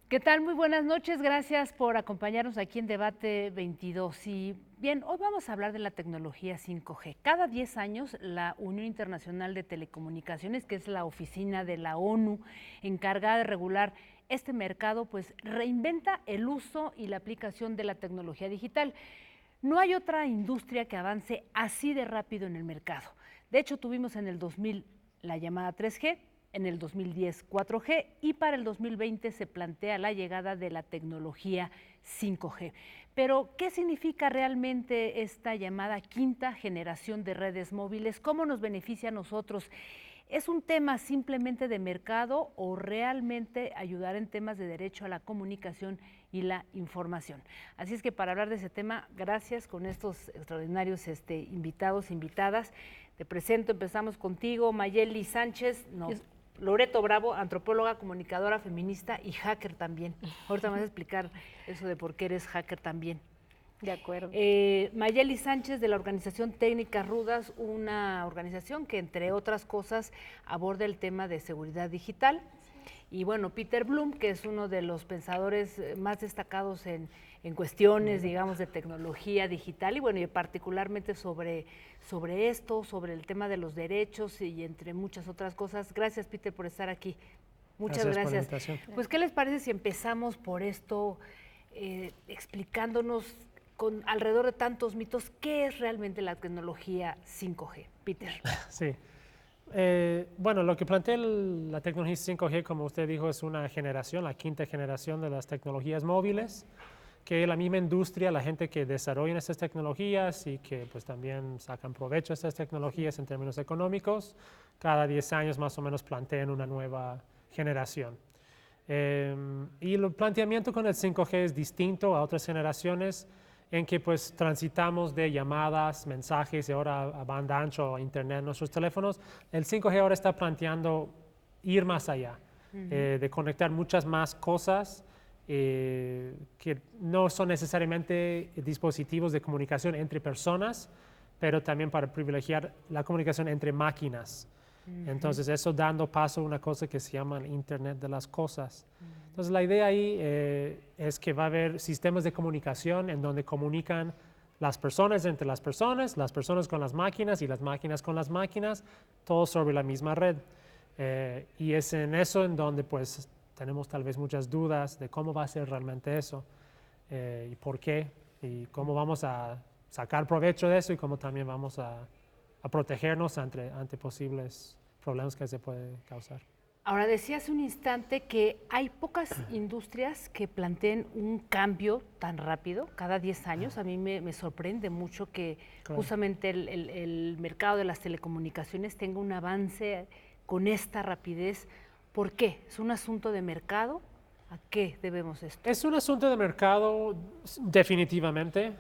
¿Qué tal? Muy buenas noches. Gracias por acompañarnos aquí en Debate 22. Y bien, hoy vamos a hablar de la tecnología 5G. Cada 10 años, la Unión Internacional de Telecomunicaciones, que es la oficina de la ONU encargada de regular este mercado, pues reinventa el uso y la aplicación de la tecnología digital. No hay otra industria que avance así de rápido en el mercado. De hecho, tuvimos en el 2000 la llamada 3G, en el 2010 4G y para el 2020 se plantea la llegada de la tecnología 5G. Pero, ¿qué significa realmente esta llamada quinta generación de redes móviles? ¿Cómo nos beneficia a nosotros? ¿Es un tema simplemente de mercado o realmente ayudar en temas de derecho a la comunicación y la información? Así es que para hablar de ese tema, gracias con estos extraordinarios invitados, invitadas. Te presento, empezamos contigo, Mayeli Sánchez, Loreto Bravo, antropóloga, comunicadora, feminista y hacker también. Ahorita me vas a explicar eso de por qué eres hacker también. De acuerdo. Mayeli Sánchez de la organización Técnicas Rudas, una organización que entre otras cosas aborda el tema de seguridad digital. Y bueno, Peter Bloom, que es uno de los pensadores más destacados en cuestiones, digamos, de tecnología digital y bueno, y particularmente sobre esto, sobre el tema de los derechos y entre muchas otras cosas. Gracias, Peter, por estar aquí. Muchas gracias. Por la invitación. Pues, ¿qué les parece si empezamos por esto, explicándonos con alrededor de tantos mitos, qué es realmente la tecnología 5G? Peter. Sí. Bueno, lo que plantea la tecnología 5G, como usted dijo, es una generación, la quinta generación de las tecnologías móviles, que la misma industria, la gente que desarrolla estas tecnologías y que pues también sacan provecho de estas tecnologías en términos económicos, cada 10 años más o menos plantean una nueva generación. Y el planteamiento con el 5G es distinto a otras generaciones en que pues transitamos de llamadas, mensajes y ahora a banda ancha o a internet en nuestros teléfonos. El 5G ahora está planteando ir más allá, de conectar muchas más cosas que no son necesariamente dispositivos de comunicación entre personas, pero también para privilegiar la comunicación entre máquinas. Entonces, eso dando paso a una cosa que se llama el Internet de las Cosas. Entonces, la idea ahí es que va a haber sistemas de comunicación en donde comunican las personas entre las personas con las máquinas y las máquinas con las máquinas, todo sobre la misma red. Y es en eso en donde pues tenemos tal vez muchas dudas de cómo va a ser realmente eso y por qué y cómo vamos a sacar provecho de eso y cómo también vamos a protegernos ante posibles problemas que se pueden causar. Ahora, decía hace un instante que hay pocas industrias que planteen un cambio tan rápido, cada 10 años. A mí me sorprende mucho que justamente el mercado de las telecomunicaciones tenga un avance con esta rapidez. ¿Por qué? ¿Es un asunto de mercado? ¿A qué debemos esto? Es un asunto de mercado, definitivamente.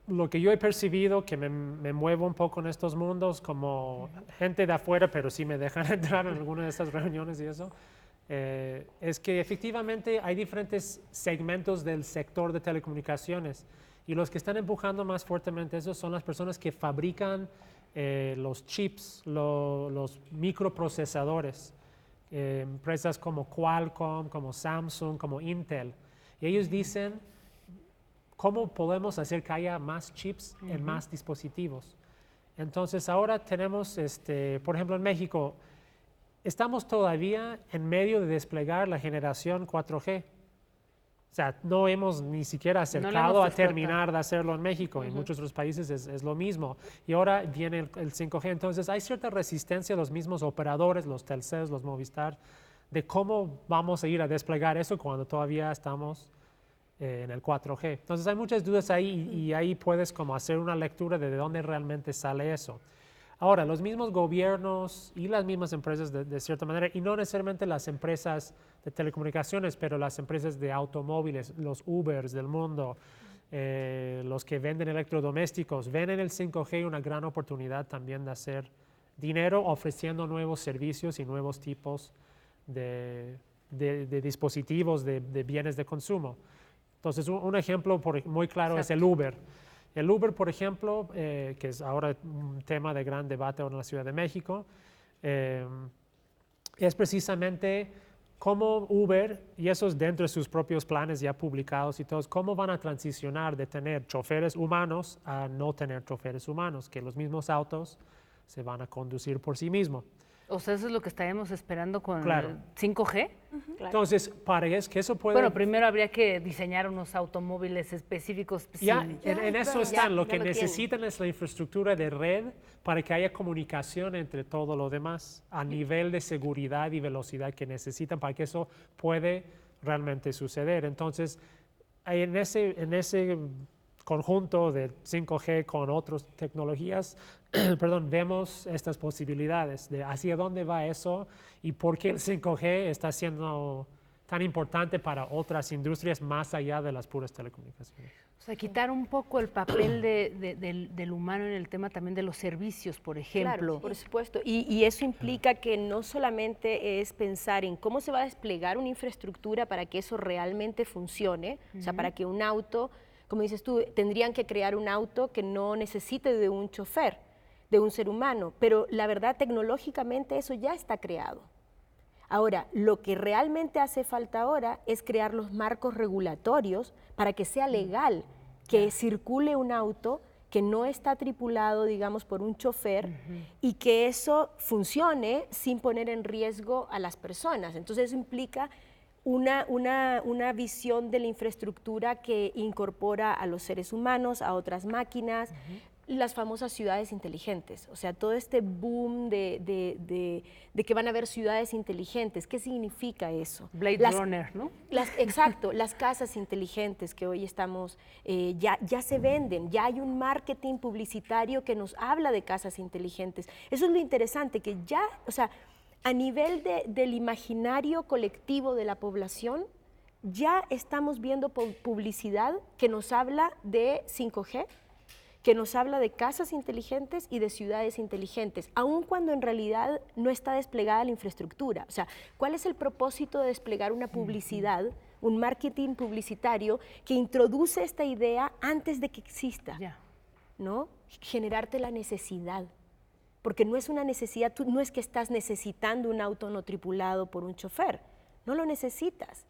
Lo que yo he percibido, que me muevo un poco en estos mundos como gente de afuera, pero sí me dejan entrar en alguna de estas reuniones y eso, es que efectivamente hay diferentes segmentos del sector de telecomunicaciones y los que están empujando más fuertemente eso son las personas que fabrican los chips, los microprocesadores, empresas como Qualcomm, como Samsung, como Intel, y ellos dicen ¿cómo podemos hacer que haya más chips en más dispositivos? Entonces, ahora tenemos, por ejemplo, en México, estamos todavía en medio de desplegar la generación 4G. O sea, no hemos ni siquiera acercado a terminar de hacerlo en México. En muchos otros países es lo mismo. Y ahora viene el 5G. Entonces, hay cierta resistencia de los mismos operadores, los Telcel, los Movistar, de cómo vamos a ir a desplegar eso cuando todavía estamos en el 4G. Entonces hay muchas dudas ahí y ahí puedes como hacer una lectura de dónde realmente sale eso. Ahora, los mismos gobiernos y las mismas empresas de cierta manera, y no necesariamente las empresas de telecomunicaciones, pero las empresas de automóviles, los Ubers del mundo, los que venden electrodomésticos, ven en el 5G una gran oportunidad también de hacer dinero ofreciendo nuevos servicios y nuevos tipos de dispositivos, de bienes de consumo. Entonces, un ejemplo muy claro es el Uber. El Uber, por ejemplo, que es ahora un tema de gran debate ahora en la Ciudad de México, es precisamente cómo Uber, y eso es dentro de sus propios planes ya publicados y todos, cómo van a transicionar de tener choferes humanos a no tener choferes humanos, que los mismos autos se van a conducir por sí mismos. O sea, eso es lo que estaremos esperando con Claro. el 5G. Claro. Entonces, para que eso pueda... Bueno, primero habría que diseñar unos automóviles específicos. Ya, sin- en eso pero están. ya Lo que lo tienen. necesitan es la infraestructura de red para que haya comunicación entre todo lo demás a nivel de seguridad y velocidad que necesitan para que eso puede realmente suceder. Entonces, en ese conjunto de 5G con otras tecnologías, perdón, vemos estas posibilidades de hacia dónde va eso y por qué el 5G está siendo tan importante para otras industrias más allá de las puras telecomunicaciones. O sea, quitar un poco el papel del humano en el tema también de los servicios, por ejemplo. Claro, por supuesto. Y eso implica que no solamente es pensar en cómo se va a desplegar una infraestructura para que eso realmente funcione, o sea, para que un auto, como dices tú, tendrían que crear un auto que no necesite de un chofer, de un ser humano, pero la verdad tecnológicamente eso ya está creado. Ahora, lo que realmente hace falta ahora es crear los marcos regulatorios para que sea legal que circule un auto que no está tripulado, digamos, por un chofer y que eso funcione sin poner en riesgo a las personas. Entonces eso implica una visión de la infraestructura que incorpora a los seres humanos, a otras máquinas, las famosas ciudades inteligentes, o sea, todo este boom de que van a haber ciudades inteligentes. ¿Qué significa eso? Blade Runner, ¿no? Exacto, las casas inteligentes que hoy estamos, ya se venden, ya hay un marketing publicitario que nos habla de casas inteligentes. Eso es lo interesante, que ya, o sea, a nivel del imaginario colectivo de la población, ya estamos viendo publicidad que nos habla de 5G, que nos habla de casas inteligentes y de ciudades inteligentes, aun cuando en realidad no está desplegada la infraestructura. O sea, ¿cuál es el propósito de desplegar una publicidad, un marketing publicitario que introduce esta idea antes de que exista? Ya. ¿No? Generarte la necesidad. Porque no es una necesidad, tú no es que estás necesitando un auto no tripulado por un chofer, no lo necesitas.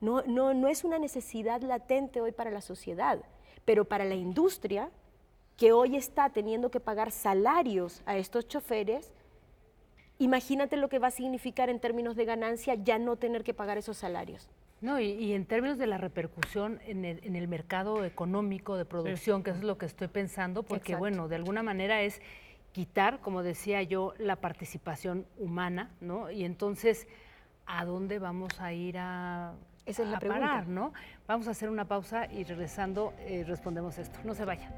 No es una necesidad latente hoy para la sociedad, pero para la industria, que hoy está teniendo que pagar salarios a estos choferes, imagínate lo que va a significar en términos de ganancia ya no tener que pagar esos salarios. No, y en términos de la repercusión en el mercado económico de producción, que eso es lo que estoy pensando, porque Exacto. bueno, de alguna manera es quitar, como decía yo, la participación humana, ¿no? Y entonces, ¿a dónde vamos a ir Esa es la pregunta. parar, ¿no? Vamos a hacer una pausa y regresando respondemos esto. No se vayan.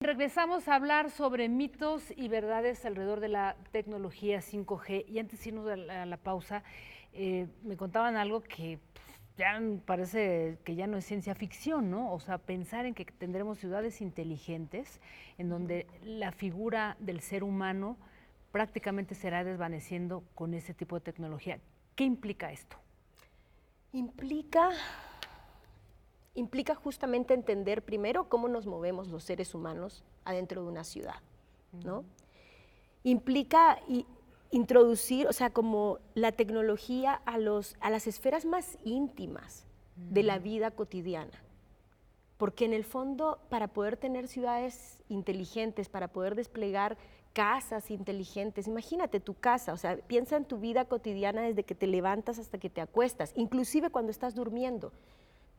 Regresamos a hablar sobre mitos y verdades alrededor de la tecnología 5G. Y antes de irnos a la pausa, me contaban algo que ya parece que ya no es ciencia ficción, ¿no? O sea, pensar en que tendremos ciudades inteligentes en donde la figura del ser humano prácticamente será desvaneciendo con ese tipo de tecnología. ¿Qué implica esto? Implica justamente entender primero cómo nos movemos los seres humanos adentro de una ciudad, ¿no? Implica introducir, o sea, como la tecnología a las esferas más íntimas de la vida cotidiana. Porque en el fondo, para poder tener ciudades inteligentes, para poder desplegar casas inteligentes, imagínate tu casa, o sea, piensa en tu vida cotidiana desde que te levantas hasta que te acuestas, inclusive cuando estás durmiendo.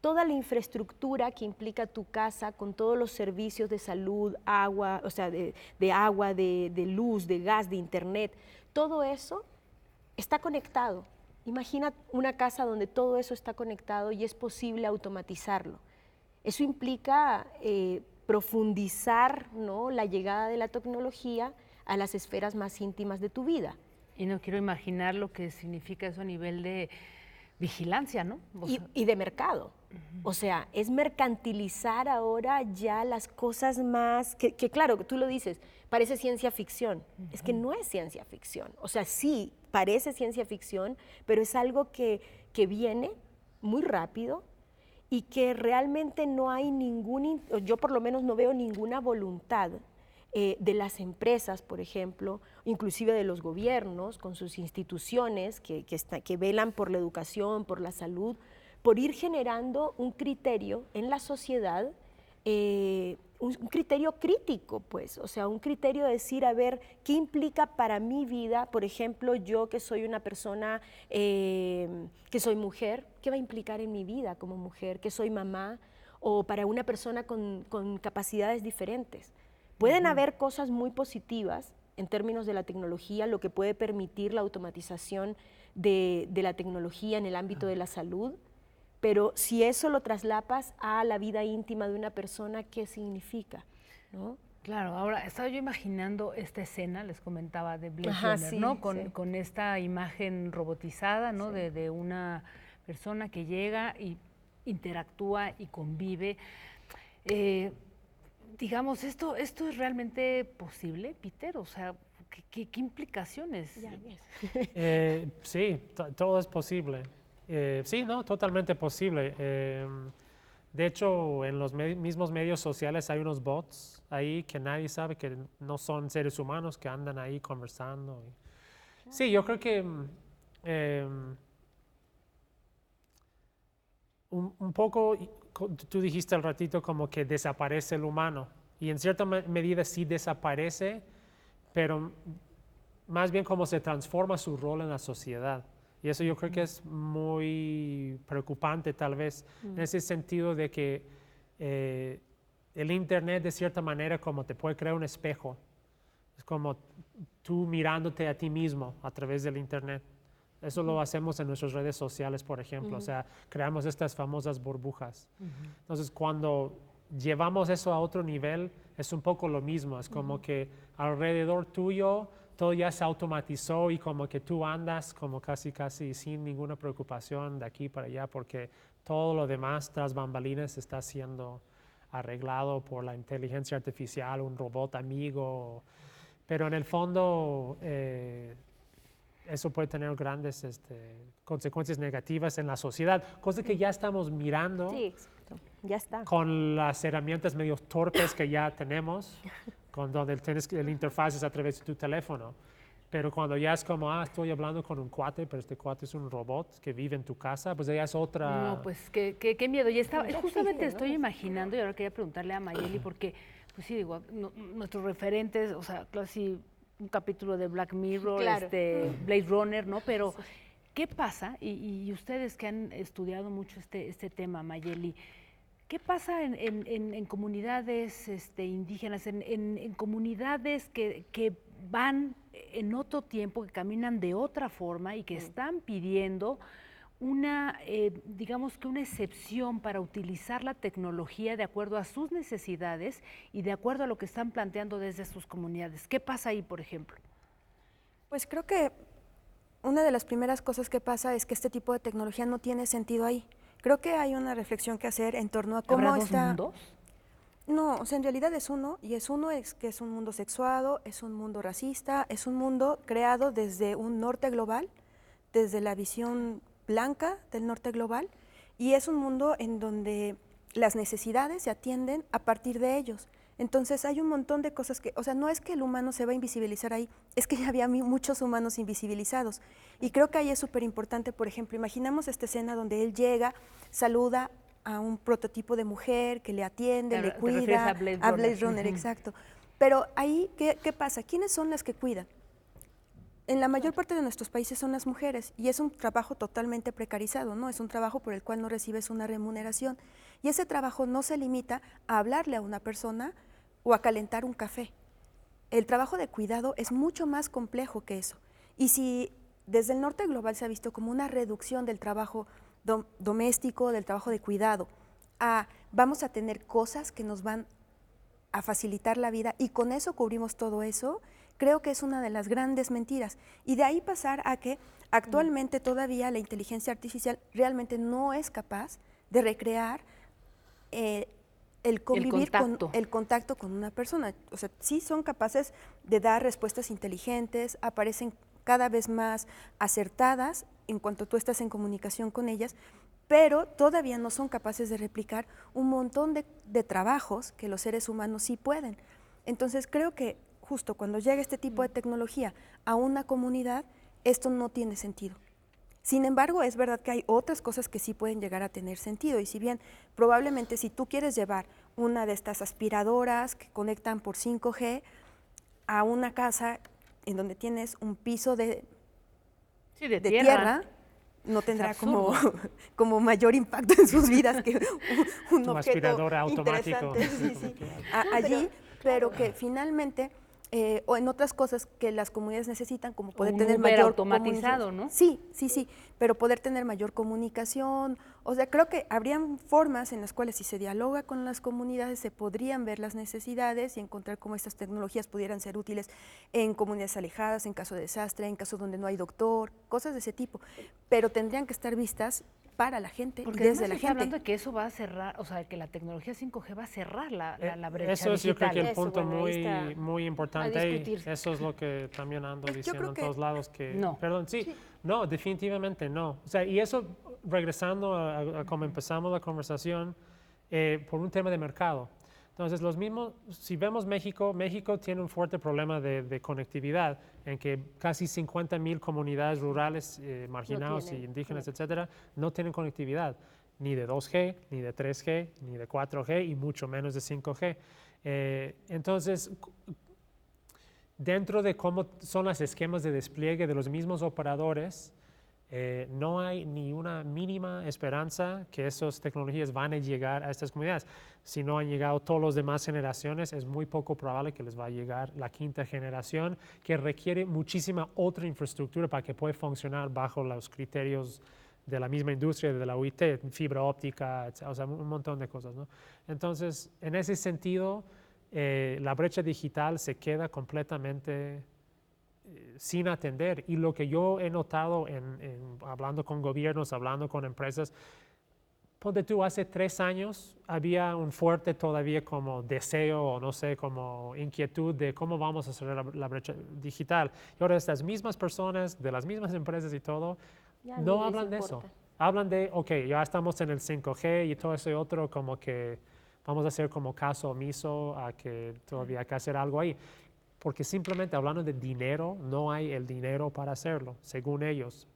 Toda la infraestructura que implica tu casa con todos los servicios de salud, agua, o sea, de agua, de luz, de gas, de internet, todo eso está conectado. Imagina una casa donde todo eso está conectado y es posible automatizarlo. Eso implica profundizar, ¿no?, la llegada de la tecnología a las esferas más íntimas de tu vida. Y no quiero imaginar lo que significa eso a nivel de vigilancia, ¿no? Y de mercado. O sea, es mercantilizar ahora ya las cosas más, que claro, tú lo dices, parece ciencia ficción. Es que no es ciencia ficción. O sea, sí, parece ciencia ficción, pero es algo que viene muy rápido y que realmente no hay yo por lo menos no veo ninguna voluntad de las empresas, por ejemplo, inclusive de los gobiernos, con sus instituciones que velan por la educación, por la salud, por ir generando un criterio en la sociedad, un criterio crítico, pues, o sea, un criterio de decir, a ver, ¿qué implica para mi vida? Por ejemplo, yo que soy una persona, que soy mujer, ¿qué va a implicar en mi vida como mujer? Que soy mamá, o para una persona con capacidades diferentes. Pueden haber cosas muy positivas en términos de la tecnología, lo que puede permitir la automatización de la tecnología en el ámbito de la salud, pero si eso lo traslapas a la vida íntima de una persona, ¿qué significa? ¿No? Claro, ahora estaba yo imaginando esta escena, les comentaba, de Blade Ajá, Runner, sí, ¿no? sí. Con esta imagen robotizada, ¿no? Sí. De una persona que llega y interactúa y convive. Digamos, ¿esto es realmente posible, Peter? O sea, ¿qué implicaciones? Sí, todo es posible. Sí, no, totalmente posible. De hecho, en los mismos medios sociales hay unos bots ahí que nadie sabe que no son seres humanos que andan ahí conversando. Sí, yo creo que un poco, tú dijiste al ratito como que desaparece el humano y en cierta medida sí desaparece, pero más bien como se transforma su rol en la sociedad. Y eso yo creo que es muy preocupante tal vez, en ese sentido de que el Internet de cierta manera como te puede crear un espejo. Es como tú mirándote a ti mismo a través del Internet. Eso lo hacemos en nuestras redes sociales, por ejemplo. O sea, creamos estas famosas burbujas. Entonces, cuando llevamos eso a otro nivel, es un poco lo mismo. Es como que alrededor tuyo todo ya se automatizó y como que tú andas como casi sin ninguna preocupación de aquí para allá porque todo lo demás tras bambalinas está siendo arreglado por la inteligencia artificial, un robot amigo. Pero en el fondo eso puede tener grandes consecuencias negativas en la sociedad, cosa que ya estamos mirando. Sí, exacto. Ya está. Con las herramientas medio torpes que ya tenemos, con donde tienes el interfaz es a través de tu teléfono. Pero cuando ya es como, estoy hablando con un cuate, pero este cuate es un robot que vive en tu casa, pues ya es otra... No, pues qué miedo. Y justamente ¿no? estoy imaginando, y ahora quería preguntarle a Mayeli, porque, pues sí, digo, nuestros referentes, o sea, casi un capítulo de Black Mirror, Claro. Blade Runner, ¿no? Pero, ¿qué pasa? Y ustedes que han estudiado mucho este tema, Mayeli, ¿qué pasa en comunidades indígenas, en comunidades que van en otro tiempo, que caminan de otra forma y que están pidiendo digamos que una excepción para utilizar la tecnología de acuerdo a sus necesidades y de acuerdo a lo que están planteando desde sus comunidades? ¿Qué pasa ahí, por ejemplo? Pues creo que una de las primeras cosas que pasa es que este tipo de tecnología no tiene sentido ahí. Creo que hay una reflexión que hacer en torno a cómo ¿Habrá dos está... mundos? No, o sea, en realidad es uno, y es que es un mundo sexuado, es un mundo racista, es un mundo creado desde un norte global, desde la visión blanca del norte global, y es un mundo en donde las necesidades se atienden a partir de ellos. Entonces hay un montón de cosas que, o sea, no es que el humano se va a invisibilizar ahí, es que ya había muchos humanos invisibilizados. Y creo que ahí es súper importante, por ejemplo, imaginamos esta escena donde él llega, saluda a un prototipo de mujer que le atiende, le cuida, a Blade Runner, exacto. Pero ahí, ¿qué pasa? ¿Quiénes son las que cuidan? En la mayor parte de nuestros países son las mujeres y es un trabajo totalmente precarizado, ¿no? Es un trabajo por el cual no recibes una remuneración y ese trabajo no se limita a hablarle a una persona o a calentar un café. El trabajo de cuidado es mucho más complejo que eso. Y si desde el norte global se ha visto como una reducción del trabajo doméstico, del trabajo de cuidado, vamos a tener cosas que nos van a facilitar la vida y con eso cubrimos todo eso, creo que es una de las grandes mentiras. Y de ahí pasar a que actualmente todavía la inteligencia artificial realmente no es capaz de recrear el convivir el contacto con una persona. O sea, sí son capaces de dar respuestas inteligentes, aparecen cada vez más acertadas en cuanto tú estás en comunicación con ellas, pero todavía no son capaces de replicar un montón de trabajos que los seres humanos sí pueden. Entonces creo que justo cuando llega este tipo de tecnología a una comunidad, esto no tiene sentido. Sin embargo, es verdad que hay otras cosas que sí pueden llegar a tener sentido, y si bien probablemente si tú quieres llevar una de estas aspiradoras que conectan por 5G a una casa en donde tienes un piso de tierra, no tendrá como mayor impacto en sus vidas que un Tu objeto aspiradora automático. interesante, allí, pero que finalmente, o en otras cosas que las comunidades necesitan, como poder Un tener Uber mayor automatizado, comunicación. ¿no? Sí, pero poder tener mayor comunicación. O sea, creo que habrían formas en las cuales si se dialoga con las comunidades se podrían ver las necesidades y encontrar cómo estas tecnologías pudieran ser útiles en comunidades alejadas, en caso de desastre, en casos donde no hay doctor, cosas de ese tipo. Pero tendrían que estar vistas para la gente Porque y desde además la está gente. hablando de que eso va a cerrar, o sea, que la tecnología 5G va a cerrar la brecha Eso es, yo creo que el digital. punto bueno, ahí está muy a importante, y discutirse. eso es lo que también ando Yo diciendo creo en que todos lados, que, no. perdón, sí, no, definitivamente no. O sea, y eso, regresando a cómo empezamos la conversación, por un tema de mercado. Entonces, los mismos, si vemos México, México tiene un fuerte problema de conectividad, en que casi 50,000 comunidades rurales, marginados y tienen indígenas, etcétera, no tienen conectividad, ni de 2G, ni de 3G, ni de 4G, y mucho menos de 5G. Entonces, dentro de cómo son los esquemas de despliegue de los mismos operadores, no hay ni una mínima esperanza que esas tecnologías van a llegar a estas comunidades. Si no han llegado todas las demás generaciones, es muy poco probable que les va a llegar la quinta generación, que requiere muchísima otra infraestructura para que pueda funcionar bajo los criterios de la misma industria, de la UIT, fibra óptica, o sea, un montón de cosas, ¿no? Entonces, en ese sentido, la brecha digital se queda completamente sin atender. Y lo que yo he notado hablando con gobiernos, hablando con empresas, ponte tú, hace 3 años había un fuerte todavía como deseo, o no sé, como inquietud de cómo vamos a hacer la brecha digital. Y ahora estas mismas personas, de las mismas empresas y todo, Ya no ni les hablan de eso. importa. Hablan de, ok, ya estamos en el 5G y todo ese otro, como que vamos a hacer como caso omiso a que todavía hay que hacer algo ahí. Porque simplemente hablando de dinero, no hay el dinero para hacerlo, según ellos.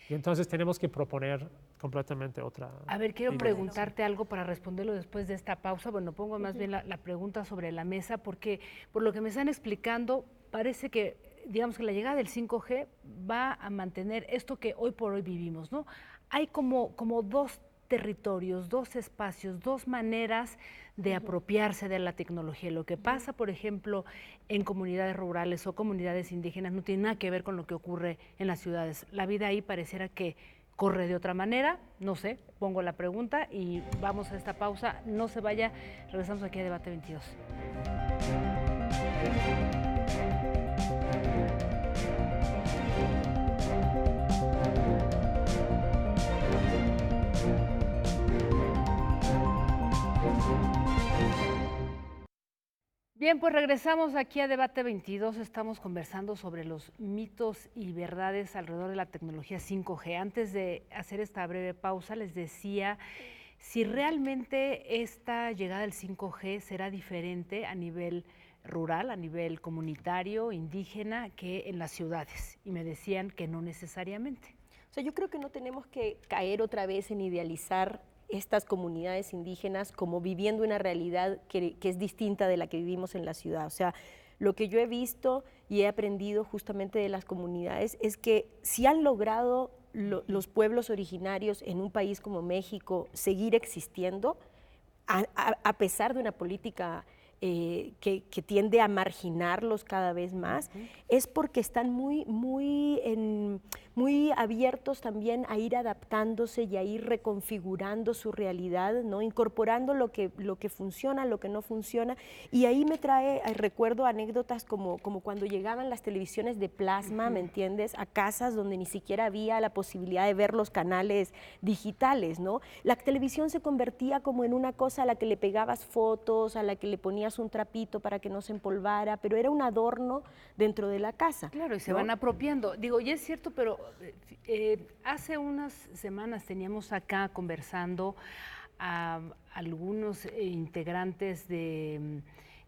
Y entonces tenemos que proponer completamente otra. A ver, quiero idea. preguntarte algo para responderlo después de esta pausa. Bueno, pongo más bien la pregunta sobre la mesa, porque por lo que me están explicando, parece que, digamos que la llegada del 5G va a mantener esto que hoy por hoy vivimos, ¿no? Hay como 2 territorios, 2 espacios, 2 maneras de apropiarse de la tecnología. Lo que pasa, por ejemplo, en comunidades rurales o comunidades indígenas no tiene nada que ver con lo que ocurre en las ciudades. La vida ahí pareciera que corre de otra manera, no sé, pongo la pregunta y vamos a esta pausa. No se vaya, regresamos aquí a Debate 22. Bien, pues regresamos aquí a Debate 22. Estamos conversando sobre los mitos y verdades alrededor de la tecnología 5G. Antes de hacer esta breve pausa, les decía si realmente esta llegada del 5G será diferente a nivel rural, a nivel comunitario, indígena, que en las ciudades. Y me decían que no necesariamente. O sea, yo creo que no tenemos que caer otra vez en idealizar estas comunidades indígenas como viviendo una realidad que es distinta de la que vivimos en la ciudad. O sea, lo que yo he visto y he aprendido justamente de las comunidades es que si han logrado los pueblos originarios en un país como México seguir existiendo, a pesar de una política que tiende a marginarlos cada vez más, es porque están muy abiertos también a ir adaptándose y a ir reconfigurando su realidad, ¿no? Incorporando lo que funciona, lo que no funciona. Y ahí me recuerdo anécdotas como cuando llegaban las televisiones de plasma, ¿me entiendes? A casas donde ni siquiera había la posibilidad de ver los canales digitales, ¿no? La televisión se convertía como en una cosa a la que le pegabas fotos, a la que le ponías un trapito para que no se empolvara, pero era un adorno dentro de la casa. Claro, y se ¿no? van apropiando. Digo, y es cierto, pero hace unas semanas teníamos acá conversando a algunos integrantes de,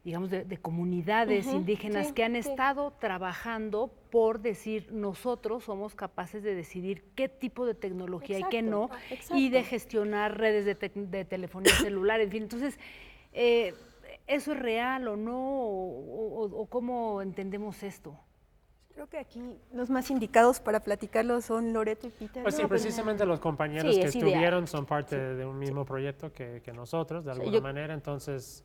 digamos, de comunidades indígenas sí, que han sí. estado trabajando por decir, nosotros somos capaces de decidir qué tipo de tecnología y qué no, y de gestionar redes de telefonía celular, en fin. Entonces, ¿eso es real o no? ¿O cómo entendemos esto? Creo que aquí los más indicados para platicarlo son Loreto y Peter. Pues sí, No, pero- precisamente los compañeros Sí, que es ideal. estuvieron son parte de un mismo proyecto que nosotros, de alguna manera. Entonces,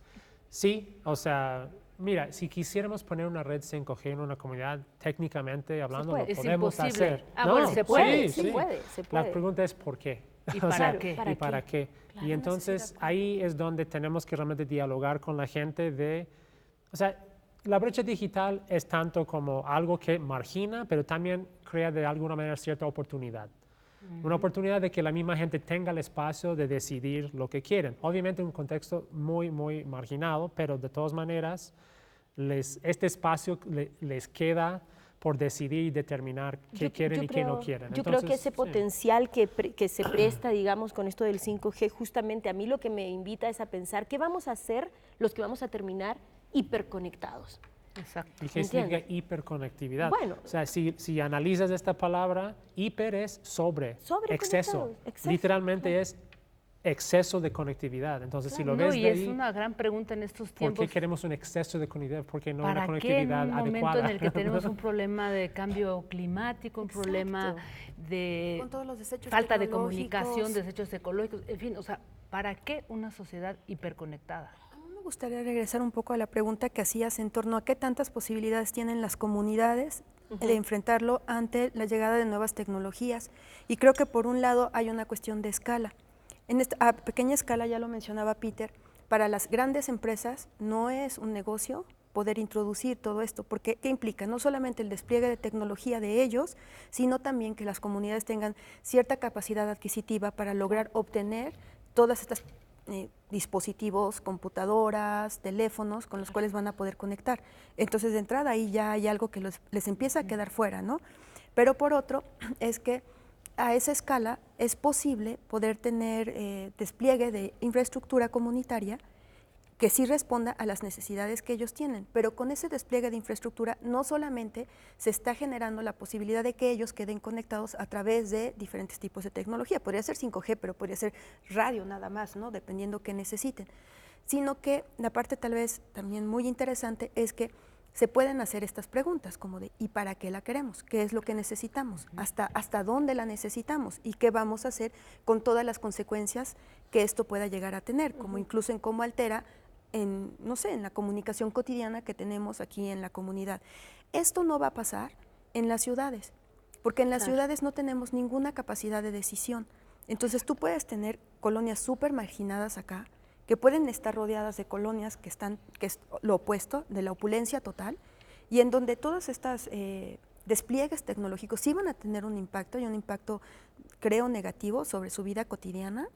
sí, o sea, mira, si quisiéramos poner una red 5G en una comunidad, técnicamente hablando, lo Es podemos imposible. hacer. Ah, bueno, se puede, se puede. La pregunta es ¿por qué? ¿Y O para sea, qué? ¿y para qué? Claro, Y entonces ahí es donde tenemos que realmente dialogar con la gente de, o sea, la brecha digital es tanto como algo que margina, pero también crea de alguna manera cierta oportunidad. Una oportunidad de que la misma gente tenga el espacio de decidir lo que quieren. Obviamente en un contexto muy, muy marginado, pero de todas maneras este espacio les queda por decidir y determinar qué quieren y qué no quieren. Yo creo que Entonces, ese sí. potencial que se presta, digamos, con esto del 5G, justamente a mí lo que me invita es a pensar qué vamos a hacer los que vamos a terminar hiperconectados. Exacto. ¿Y qué significa ¿Entiendes? hiperconectividad? Bueno. O sea, si analizas esta palabra, hiper es sobre, exceso. Sobreconectados, exceso, Literalmente es exceso de conectividad. Entonces, si lo No, ves y de es ahí, una gran pregunta en estos ¿por tiempos. qué queremos un exceso de conectividad? ¿Por qué no una ¿Para qué en conectividad un momento adecuada? en el que tenemos un problema de cambio climático, un problema de Con todos los desechos falta de tecnológicos. comunicación, desechos ecológicos, en fin, o sea, ¿para qué una sociedad hiperconectada? A mí me gustaría regresar un poco a la pregunta que hacías en torno a qué tantas posibilidades tienen las comunidades de enfrentarlo ante la llegada de nuevas tecnologías. Y creo que por un lado hay una cuestión de escala. A pequeña escala, ya lo mencionaba Peter, para las grandes empresas no es un negocio poder introducir todo esto, porque ¿qué implica? No solamente el despliegue de tecnología de ellos, sino también que las comunidades tengan cierta capacidad adquisitiva para lograr obtener todas estas dispositivos, computadoras, teléfonos con los cuales van a poder conectar. Entonces, de entrada ahí ya hay algo que les empieza a quedar fuera, ¿no? Pero por otro, es que a esa escala es posible poder tener despliegue de infraestructura comunitaria que sí responda a las necesidades que ellos tienen, pero con ese despliegue de infraestructura no solamente se está generando la posibilidad de que ellos queden conectados a través de diferentes tipos de tecnología, podría ser 5G, pero podría ser radio nada más, ¿no? Dependiendo qué necesiten, sino que la parte tal vez también muy interesante es que se pueden hacer estas preguntas como de ¿y para qué la queremos? ¿Qué es lo que necesitamos? ¿Hasta dónde la necesitamos? ¿Y qué vamos a hacer con todas las consecuencias que esto pueda llegar a tener? Como incluso en cómo altera en, no sé, en la comunicación cotidiana que tenemos aquí en la comunidad. Esto no va a pasar en las ciudades, porque en las ciudades no tenemos ninguna capacidad de decisión. Entonces tú puedes tener colonias súper marginadas acá, que pueden estar rodeadas de colonias que es lo opuesto, de la opulencia total, y en donde todos estos despliegues tecnológicos sí van a tener un impacto, y un impacto, creo, negativo sobre su vida cotidiana,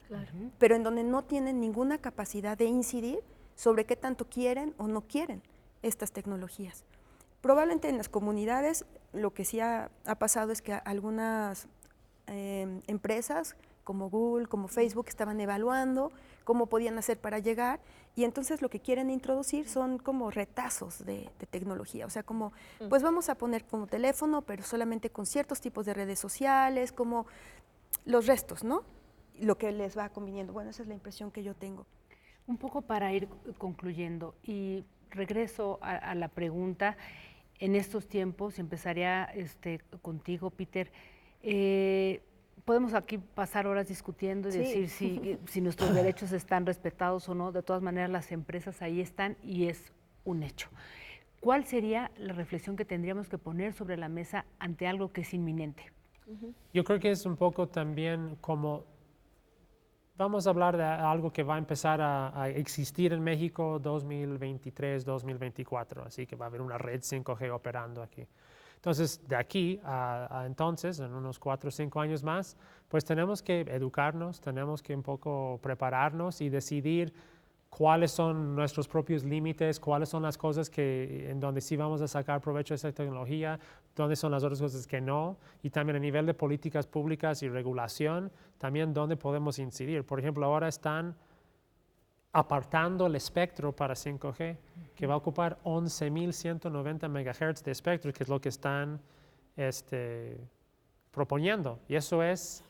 pero en donde no tienen ninguna capacidad de incidir sobre qué tanto quieren o no quieren estas tecnologías. Probablemente en las comunidades lo que sí ha pasado es que algunas empresas como Google, como Facebook, estaban evaluando cómo podían hacer para llegar, y entonces lo que quieren introducir son como retazos de tecnología, o sea, como, pues vamos a poner como teléfono, pero solamente con ciertos tipos de redes sociales, como los restos, ¿no? Lo que les va conviniendo. Bueno, esa es la impresión que yo tengo. Un poco para ir concluyendo, y regreso a la pregunta, en estos tiempos, y empezaría contigo, Peter, podemos aquí pasar horas discutiendo y decir si nuestros derechos están respetados o no. De todas maneras, las empresas ahí están y es un hecho. ¿Cuál sería la reflexión que tendríamos que poner sobre la mesa ante algo que es inminente? Yo creo que es un poco también como, vamos a hablar de algo que va a empezar a existir en México 2023, 2024, así que va a haber una red 5G operando aquí. Entonces, de aquí a entonces, en unos 4 o 5 años más, pues tenemos que educarnos, tenemos que un poco prepararnos y decidir cuáles son nuestros propios límites, cuáles son las cosas en donde sí vamos a sacar provecho de esa tecnología, dónde son las otras cosas que no, y también a nivel de políticas públicas y regulación, también dónde podemos incidir. Por ejemplo, ahora están apartando el espectro para 5G, que va a ocupar 11.190 MHz de espectro, que es lo que están proponiendo, y eso es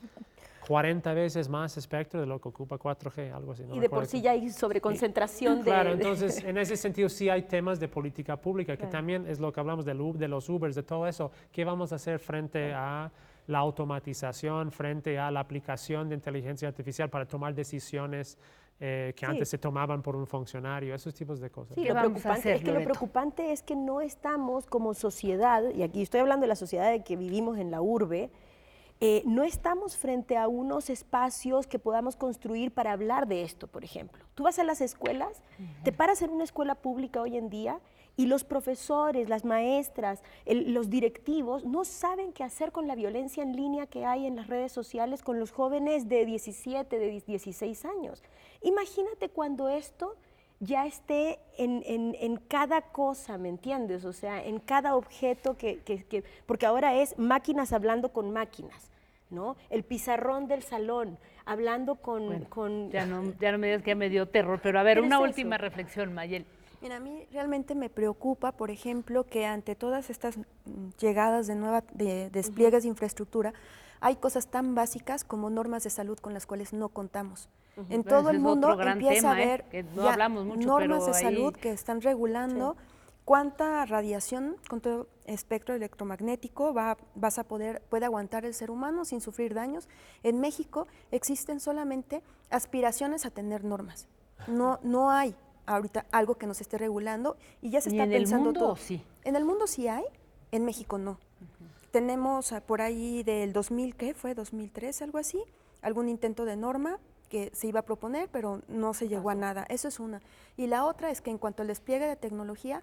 40 veces más espectro de lo que ocupa 4G, algo así. No y de por sí ya hay sobreconcentración de... Claro, entonces en ese sentido sí hay temas de política pública, que también es lo que hablamos de los Ubers, de todo eso. ¿Qué vamos a hacer frente a la automatización, frente a la aplicación de inteligencia artificial para tomar decisiones que antes se tomaban por un funcionario, esos tipos de cosas? Sí, ¿Qué lo vamos a hacer, preocupante es que lo Loreto? preocupante es que no estamos como sociedad, y aquí estoy hablando de la sociedad de que vivimos en la urbe, no estamos frente a unos espacios que podamos construir para hablar de esto, por ejemplo. Tú vas a las escuelas, te paras en una escuela pública hoy en día y los profesores, las maestras, los directivos no saben qué hacer con la violencia en línea que hay en las redes sociales con los jóvenes de 17, de 16 años. Imagínate cuando esto ya esté en cada cosa, ¿me entiendes? O sea, en cada objeto porque ahora es máquinas hablando con máquinas, ¿no? El pizarrón del salón, hablando con... Ya no me digas que ya me dio terror, pero a ver, ¿Qué es una eso? última reflexión, Mayel. Mira, a mí realmente me preocupa, por ejemplo, que ante todas estas llegadas de despliegues de infraestructura, hay cosas tan básicas como normas de salud con las cuales no contamos. En Bueno, todo ese el es mundo otro gran empieza tema, a haber que no ya hablamos mucho, normas pero de ahí- salud que están regulando cuánta radiación con todo espectro electromagnético puede aguantar el ser humano sin sufrir daños. En México existen solamente aspiraciones a tener normas. No hay ahorita algo que nos esté regulando y ya se ¿Y está en el pensando mundo todo. sí? En el mundo sí hay, en México no. Tenemos por ahí del 2000, ¿qué fue? 2003, algo así, algún intento de norma que se iba a proponer, pero no se llegó a nada. Eso es una. Y la otra es que en cuanto al despliegue de tecnología,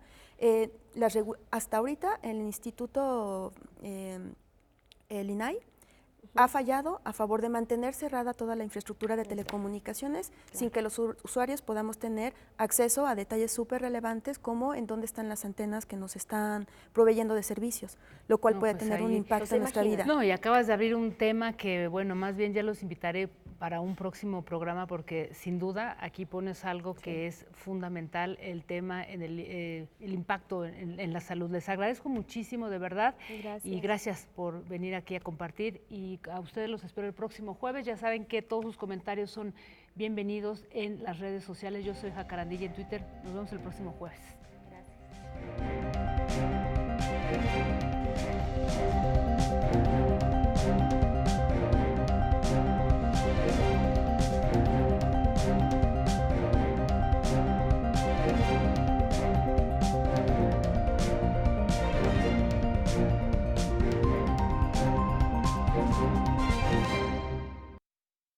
hasta ahorita el Instituto, el INAI, ha fallado a favor de mantener cerrada toda la infraestructura de telecomunicaciones sin que los usuarios podamos tener acceso a detalles súper relevantes como en dónde están las antenas que nos están proveyendo de servicios, lo cual No, puede pues tener un ahí- impacto Pues en nuestra vida. imagina. No, y acabas de abrir un tema que, bueno, más bien ya los invitaré para un próximo programa porque sin duda aquí pones algo que es fundamental, el tema en el impacto en la salud. Les agradezco muchísimo, de verdad, Gracias. y gracias por venir aquí a compartir, y a ustedes los espero el próximo jueves. Ya saben que todos sus comentarios son bienvenidos en las redes sociales. Yo soy Jacarandilla en Twitter. Nos vemos el próximo jueves. Gracias.